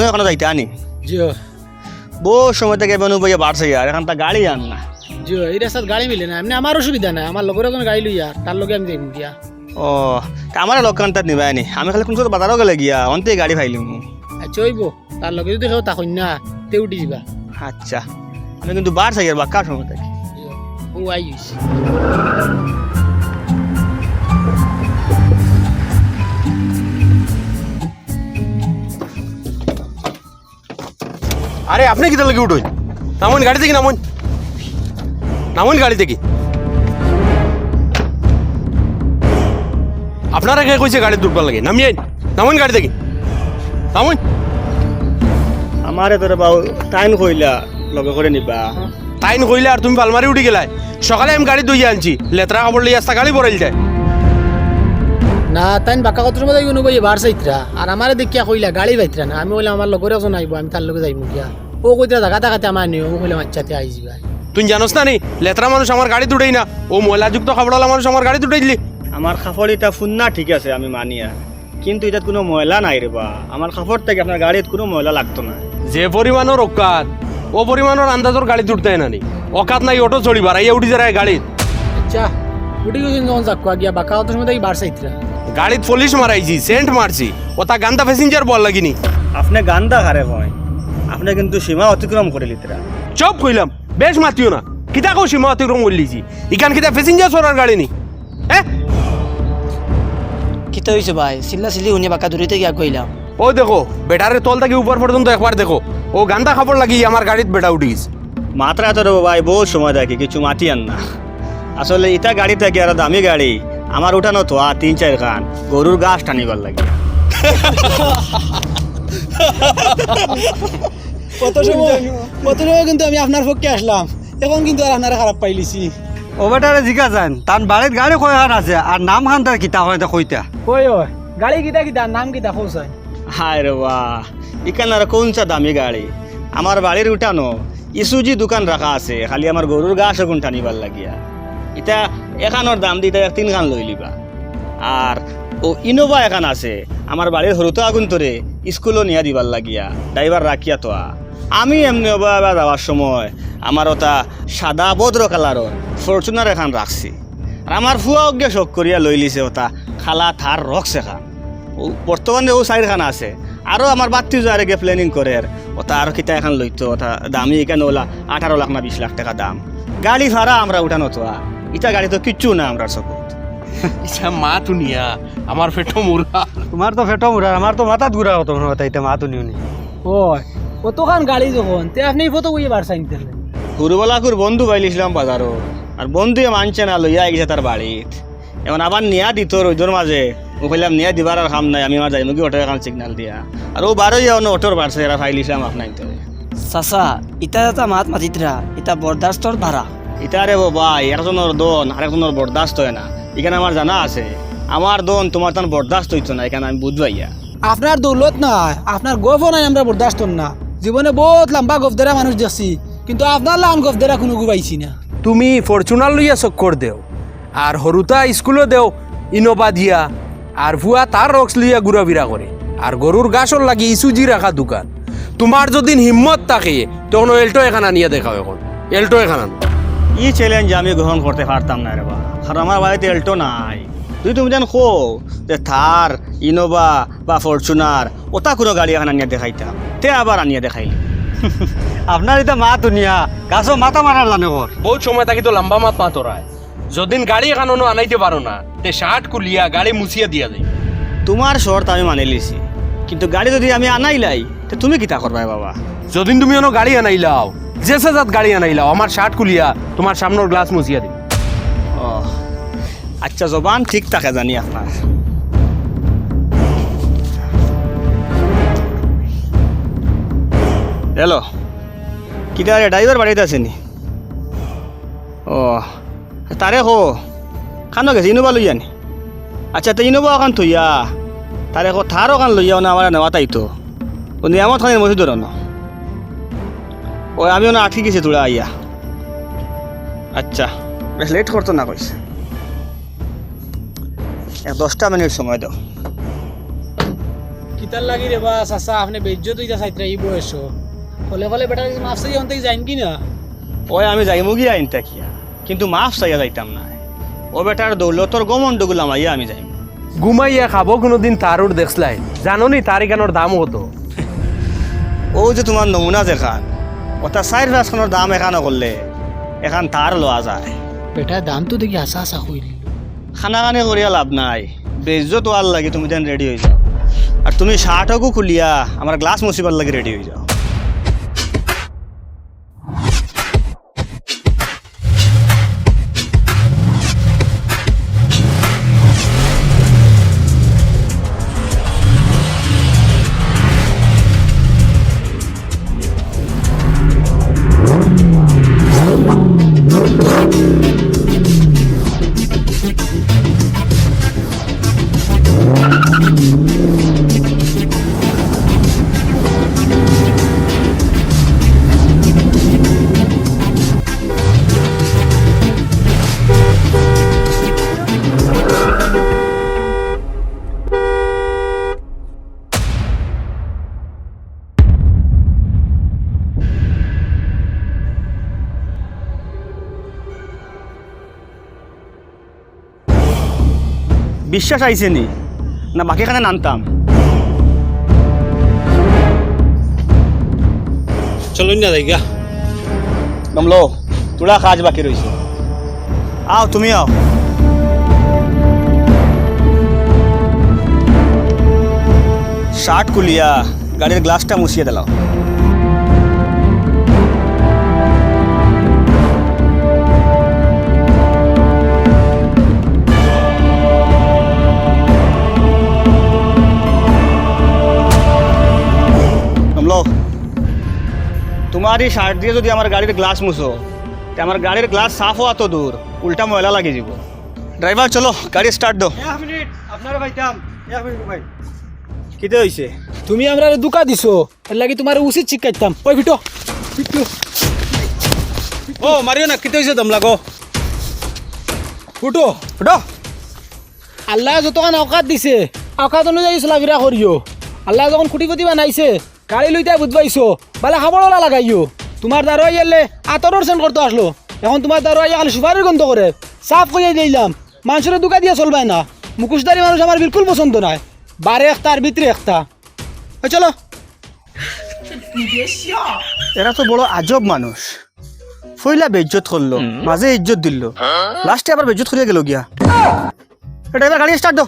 আপনি ওখানে যাইতে আনি জিও বহু সময় থেকে বেনু বইয়ে বাড়ছে আর এখন তা গাড়ি আন না। জিও এই রাস্তাত গাড়ি মিলে না এমনি আমার অসুবিধা নাই আমার লগের কোনো গাড়ি লইয়া তার লগে আমি যাইম গিয়া ও তা আমার লোকখানটা নিবাই আনি আমি খালি কোন বাজারও গেলে গিয়া অন্তে গাড়ি ফাইলিম। আচ্ছা হইব তার লগে যদি কেউ তাকই না তে উঠি যাবা। আচ্ছা আমি কিন্তু বাড়ছে আর বাক্কার সময় থেকে ও আইস আরে আপনি কিতা লাগি উঠুন নামুন গাড়ি থেকে নামুন নামুন গাড়ি থেকে আপনারা কে কইছে গাড়ি দুর্বল লাগে নামিয়ে নামুন গাড়ি থেকে নামুন আমারে তোর বাবু টাইম কইলা লগে করে নিবা তাইন কইলে আর তুমি আলমারি উঠি গেলাই সকালে আমি গাড়ি ধুইয়া আনছি লেতরা কাপড় লিয়ে আসতা গাড়ি বরাইল যায় না তাই বাক্কা কত সময় যাইব নবই বার চাইতরা আর আমারে দেখিয়া কইলা গাড়ি বাইতরা না আমি বললাম আমার লগরে একজন আইব আমি তার লগে যাইব গিয়া ও কইতরা জায়গা দেখাতে আমার নিও ও কইলাম আচ্ছাতে আইস ভাই তুই জানোস না নি লেতরা মানুষ আমার গাড়ি দুটাই না ও ময়লাযুক্ত খাবারওয়ালা মানুষ আমার গাড়ি দুটাই দিলি আমার কাপড় এটা ফুন্না ঠিক আছে আমি মানিয়া কিন্তু এটাত কোনো ময়লা নাই রে বা আমার কাপড় থেকে আপনার গাড়িত কোনো ময়লা লাগতো না। যে পরিমাণের অকাত ও পরিমাণের আন্দাজর গাড়ি তুলতে না নি অকাত নাই অটো চড়ি বাড়াইয়া উঠি যায় গাড়িত আচ্ছা উঠি গেছেন যখন যাকুয়া গিয়া বাক্কা কত সময় যাই বার চাইতরা গাড়িত পুলিশ মারাইছি সেন্ট মারছি ও তা গান্দা প্যাসেঞ্জার বল লাগিনি আপনি গান্দা হারে হয় আপনি কিন্তু সীমা অতিক্রম করে লিতরা। চপ কইলাম বেশ মাতিও না কিতা কও সীমা অতিক্রম করলিছি ইখান কিতা প্যাসেঞ্জার সরার গাড়ি নি হ্যাঁ কিতা হইছে ভাই সিল্লা সিল্লি উনি বাঁকা দূরিতে গিয়া কইলাম ও দেখো বেটারে তল থেকে উপর পর্যন্ত একবার দেখো ও গান্দা খাবার লাগি আমার গাড়িত বেটা উঠি গেছে মাত্রা তো রে ভাই বহুত সময় দেখি কিছু মাতি আন না আসলে ইটা গাড়ি থেকে আর দামি গাড়ি আমার উঠানো তো 3-4 খান গরুর গাছ টানিবার লাগে। কত সময় কিন্তু আমি আপনার পক্ষে আসলাম এখন কিন্তু আর আপনারা খারাপ পাইলিছি ও বেটারে জিজ্ঞা যান তার বাড়ির গাড়ি কয়খান আছে আর নাম খান তার কিতা হয় কইতা কই ওই গাড়ি কিতা কিতা নাম কিতা খোঁজাই হায় রে বাহ ইখান আর কোনটা দামি গাড়ি আমার বাড়ির উঠানো ইসুজি দোকান রাখা আছে খালি আমার গরুর গাছ এখন টানিবার লাগিয়া এটা এখানোর দাম দিয়ে 3 খান লই লিবা। আর ও ইনোভা এখান আছে আমার বাড়ির হরুতো আগুন তোরে স্কুলও নিয়ে দিবার লাগিয়া ড্রাইভার রাখিয়া তো আমি এমনি ওবা যাওয়ার সময় আমার ওটা সাদা বদ্র কালারর ফরচুনার এখান রাখছি আর আমার ফুয়া অজ্ঞা শখ করিয়া লই লিছে ওটা খালা থার রক্স এখান ও বর্তমানে ও 4 খান আছে আরও আমার বাত্তি যার গে প্ল্যানিং করে ওটা আরও কিতা এখন লইতো ওটা দামি এখানে ওলা 18 লাখ না 20 লাখ টাকা দাম গাড়ি ভাড়া আমরা উঠানো তো ইটা গাড়ি তো কিচ্ছু না আমরা চকুত ইচ্ছা মা তুনিয়া আমার পেটো মুরা তোমার তো ফেটো মুরা আমার তো মাথাত ঘুরা হতো মনে হতো এটা মা তো নিউনি ওই কতখান গাড়ি যখন তে আপনি ফটো কইয়ে বার চাইতে হুরবলাকুর বন্ধু পাইলিছিলাম বাজারও আর বন্ধুয়ে মানছে না লইয়া গেছে তার বাড়িত এখন আবার নিয়া দিত রোজোর মাঝে ও কইলাম নিয়া দিবার আর কাম নাই আমি আমার যাই মুখি অটো এখন সিগনাল দিয়া আর ও বারোই যাও অটোর বাড়ছে এরা ফাইলিছিলাম আপনার তো চাচা ইটা এটা মাত মাতিতরা ইটা বরদাস্তর ভাড়া ইটা রে ভাই একজনের দন আরেকজনের বরদাস্ত হয় না এখানে আমার জানা আছে আমার দন তোমার তান বরদাস্ত হইতো না এখানে আমি বুঝবাইয়া আপনার দৌলত নাই আপনার গোফও নাই আমরা বরদাস্ত না জীবনে বহুত লম্বা গোফ দেরা মানুষ দেখছি কিন্তু আপনার লান গোফ দেরা কোনো গুবাইছি না তুমি ফরচুনার লইয়া চক্কর দেও আর হরুতা স্কুলও দেও ইনোভা দিয়া আর ভুয়া তার রক্স লইয়া ঘুরাফিরা করে আর গরুর গাছর লাগি ইসুজি রাখা দোকান তোমার যদি হিম্মত থাকে তখন এল্টো এখান আনিয়া দেখাও এখন এল্টো এখান আনো ই চ্যালেঞ্জ আমি গ্রহণ করতে পারতাম না রে বা কারণ আমার বাড়িতে এল্টো নাই তুমি জান খো যে থার ইনোভা বা ফরচুনার ওটা কোনো গাড়ি এখন আনিয়া দেখাইতাম তে আবার আনিয়া দেখাইলি আপনার এটা মা দুনিয়া গাছও মাথা মারার জানে ওর বহুত সময় থাকি তো লম্বা মাত মাতরায় যদিন গাড়ি এখানো আনাইতে পারো না তে শার্ট কুলিয়া গাড়ি মুছিয়া দিয়া যায় তোমার শর্ত আমি মানি লিছি কিন্তু গাড়ি যদি আমি আনাইলাই তো তুমি কিতা করবাই বাবা যদিন তুমি অন্য গাড়ি আনাইলাও যে সেজাত গাড়ি আনাইলাও আমার শার্ট কুলিয়া তোমার সামনের গ্লাস মুছিয়া দিই ও আচ্ছা জবান ঠিক থাকে জানি আপনার হ্যালো কিতা রে ড্রাইভার বাড়িতে আসেনি ও তারে হো খানো গেছে ইনোভা লইয়া নি আচ্ছা তো ইনোভা ওখান থইয়া তারে হো থার ওখান লইয়া না আমার নেওয়া তাই তো ও নিয়ামত খানের মসজিদ ধরো ওই আমি ওনা আটকে গেছি তোরা আইয়া আচ্ছা বেশ লেট করতো না কইছে 10টা মিনিট সময় দাও ইতার লাগি রে বা চাচা আপনি বেজ্জত হইতা চাইত্রা এই বয়স হলে হলে বেটা মাফ চাই হন থেকে যাইন কি না ওই আমি যাইমু গিয়া আইনটা কিয়া কিন্তু মাফ চাইয়া যাইতাম না ও বেটার দৌলতর গমন্ডগুলো আমাইয়া আমি যাইম ঘুমাইয়া খাবো কোনোদিন তারুর দেখলাই জানো নি তার এখানোর দাম কত ও যে তোমার নমুনা যেখান ওটা চাইর বাসখানোর দাম এখানো করলে এখান তার লওয়া যায় বেটা দাম তো দেখি আসা আসা হইল খানা খানি করিয়া লাভ নাই বেজ্জত ওয়ার লাগে তুমি যেন রেডি হয়ে যাও আর তুমি শার্টকও খুলিয়া আমার গ্লাস মুসিবার লাগে রেডি হয়ে যাও বিশ্বাস আইছে নি না বাকি এখানে নামতাম চলুন না যাইগা নামলো তোরা কাজ বাকি রয়েছে আও তুমি আও শার্ট খুলিয়া গাড়ির গ্লাসটা মুছিয়ে দিলাম তোমার এই শার্ট দিয়ে যদি আমার গাড়ির গ্লাস মুছো তে আমার গাড়ির গ্লাস সাফ হওয়া তো দূর উল্টা ময়লা লাগে যাব ড্রাইভার চলো গাড়ি স্টার্ট দাও 1 মিনিট আপনারা ভাইতাম 1 মিনিট ভাই কিতে হইছে তুমি আমরা দুকা দিছো এর লাগি তোমার উচিত শিখাইতাম ওই ভিটো ও মারিও না কিতে হইছে দম লাগো ফুটো ফুটো আল্লাহ যতক্ষণ অকাত দিছে অকাত অনুযায়ী চলাফেরা করিও আল্লাহ যখন খুঁটি বানাইছে গাড়ি লইতে বুঝবাইছো বালা খাবড়লা লাগাইও তোমার দ্বারা এলে আতরের সেন্ট করতে আসলো এখন তোমার দ্বারা খালি সুপারির গন্ধ করে সাফ করে দিলাম মানুষের দুকা দিয়ে চলবাই না মুখোশধারী মানুষ আমার বিলকুল পছন্দ নয় বারে একটা আর ভিতরে একটা চলো এরা তো বড় আজব মানুষ ফইলা বেজ্জত করলো মাঝে ইজ্জত দিল লাস্টে আবার বেজ্জত করিয়া গেল গিয়া ড্রাইভার গাড়ি স্টার্ট দাও